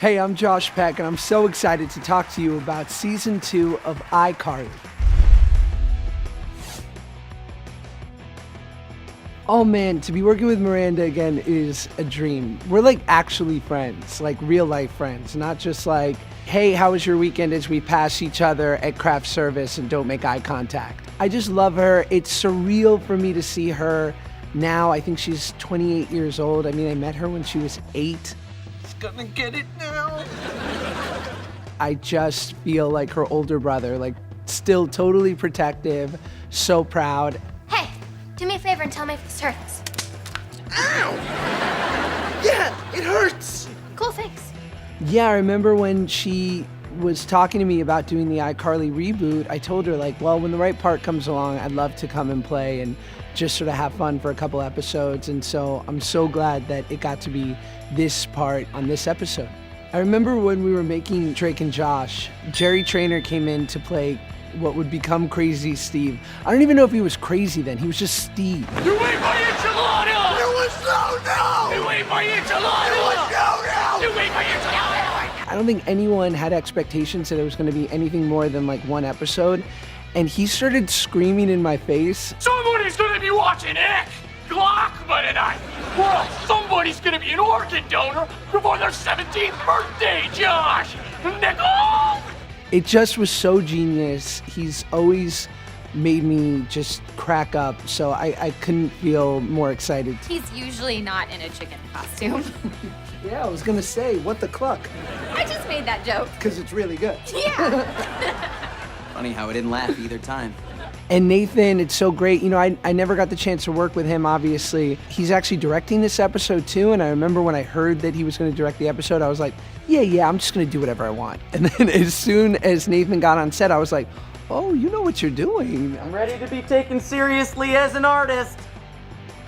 Hey, I'm Josh Peck, and I'm so excited to talk to you about Season 2 of iCarly. Oh man, to be working with Miranda again is a dream. We're like actually friends, like real life friends, not just like, hey, how was your weekend as we pass each other at craft service and don't make eye contact. I just love her. It's surreal for me to see her now. I think she's 28 years old. I mean, I met her when she was 8. Gonna get it now. I just feel like her older brother, like still totally protective, so proud. Hey, do me a favor and tell me if this hurts. Ow! Yeah, it hurts. Cool, thanks. Yeah, I remember when she was talking to me about doing the iCarly reboot, I told her like, well, when the right part comes along, I'd love to come and play and just sort of have fun for a couple episodes. And so I'm so glad that it got to be this part on this episode. I remember when we were making Drake and Josh, Jerry Trainer came in to play what would become Crazy Steve. I don't even know if he was crazy then, he was just Steve. You ate my enchilada! It was no! You ate my enchilada! It was no! You ate my enchilada! I don't think anyone had expectations that it was gonna be anything more than like one episode. And he started screaming in my face. Somebody's gonna be watching Nick Glockman tonight! Well, somebody's gonna be an organ donor before their 17th birthday, Josh! Nichols! It just was so genius. He's always made me just crack up, so I couldn't feel more excited. He's usually not in a chicken costume. Yeah, I was gonna say, what the cluck? I just made that joke. Because it's really good. Yeah. Funny how I didn't laugh either time. And Nathan, it's so great. You know, I never got the chance to work with him, obviously. He's actually directing this episode too, and I remember when I heard that he was gonna direct the episode, I was like, yeah, I'm just gonna do whatever I want. And then as soon as Nathan got on set, I was like, oh, you know what you're doing. I'm ready to be taken seriously as an artist.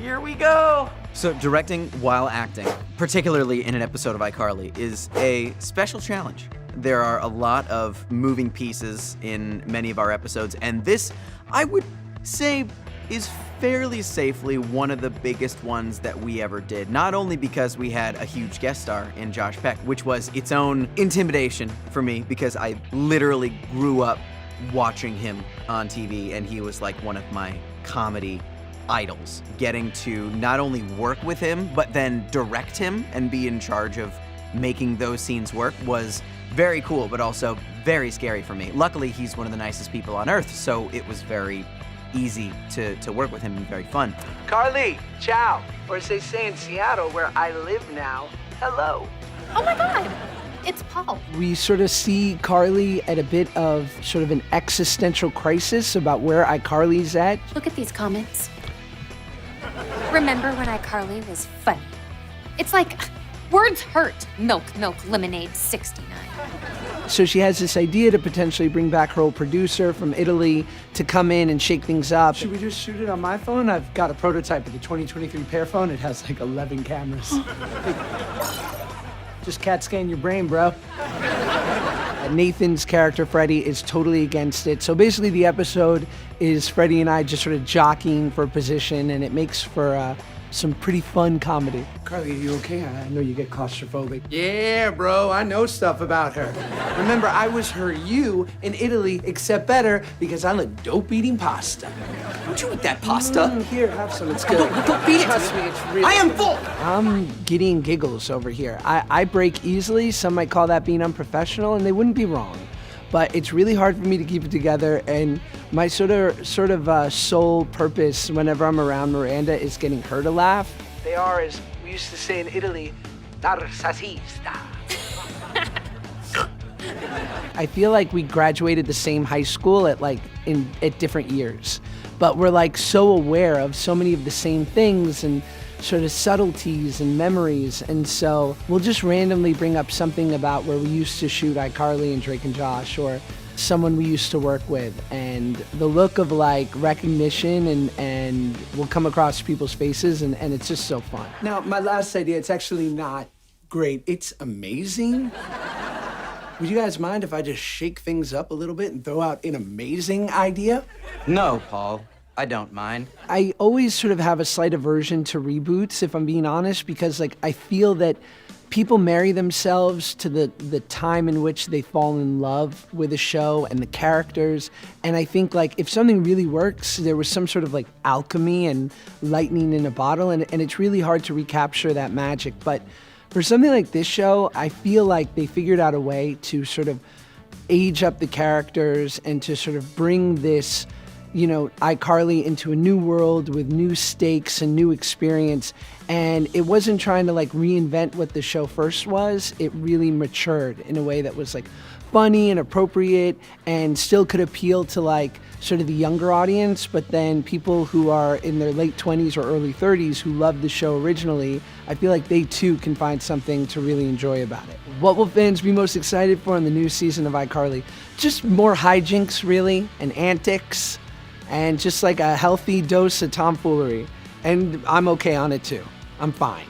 Here we go. So directing while acting, particularly in an episode of iCarly, is a special challenge. There are a lot of moving pieces in many of our episodes, and this, I would say, is fairly safely one of the biggest ones that we ever did. Not only because we had a huge guest star in Josh Peck, which was its own intimidation for me, because I literally grew up watching him on TV, and he was like one of my comedy idols. Getting to not only work with him, but then direct him and be in charge of making those scenes work was very cool, but also very scary for me. Luckily, he's one of the nicest people on earth, so it was very easy to work with him and very fun. Carly, ciao. Or as they say in Seattle, where I live now, hello. Oh my God, it's Paul. We sort of see Carly at a bit of sort of an existential crisis about where iCarly's at. Look at these comments. Remember when iCarly was funny? It's like, words hurt. Milk, lemonade, 69. So she has this idea to potentially bring back her old producer from Italy to come in and shake things up. Should we just shoot it on my phone? I've got a prototype of the 2023 Pear phone. It has like 11 cameras. Just CAT scan your brain, bro. Nathan's character, Freddie, is totally against it. So basically the episode is Freddie and I just sort of jockeying for position, and it makes for some pretty fun comedy. Carly, are you okay? I know you get claustrophobic. Yeah, bro, I know stuff about her. Remember, I was her you in Italy, except better, because I look dope eating pasta. Don't you eat that pasta? Here, have some, it's good. Don't feed it to Trust me. me, it's really I am full. I'm getting giggles over here. I break easily. Some might call that being unprofessional, and they wouldn't be wrong. But it's really hard for me to keep it together, and my sort of sole purpose whenever I'm around Miranda is getting her to laugh. They are, as we used to say in Italy, narcisista. I feel like we graduated the same high school at different years, but we're like so aware of so many of the same things and sort of subtleties and memories, and so we'll just randomly bring up something about where we used to shoot iCarly and Drake and Josh, or someone we used to work with, and the look of like recognition and will come across people's faces, and it's just so fun. Now, my last idea, it's actually not great, it's amazing. Would you guys mind if I just shake things up a little bit and throw out an amazing idea? No, Paul. I don't mind. I always sort of have a slight aversion to reboots, if I'm being honest, because like I feel that people marry themselves to the time in which they fall in love with a show and the characters. And I think like if something really works, there was some sort of like alchemy and lightning in a bottle, and it's really hard to recapture that magic. But for something like this show, I feel like they figured out a way to sort of age up the characters and to sort of bring this, you know, iCarly into a new world with new stakes and new experience. And it wasn't trying to like reinvent what the show first was. It really matured in a way that was like funny and appropriate and still could appeal to like sort of the younger audience, but then people who are in their late 20s or early 30s who loved the show originally, I feel like they too can find something to really enjoy about it. What will fans be most excited for in the new season of iCarly? Just more hijinks, really, and antics, and just like a healthy dose of tomfoolery. And I'm okay on it too. I'm fine.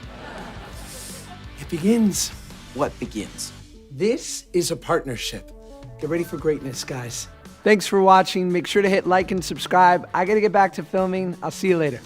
It begins. What begins? This is a partnership. Get ready for greatness, guys. Thanks for watching. Make sure to hit like and subscribe. I gotta get back to filming. I'll see you later.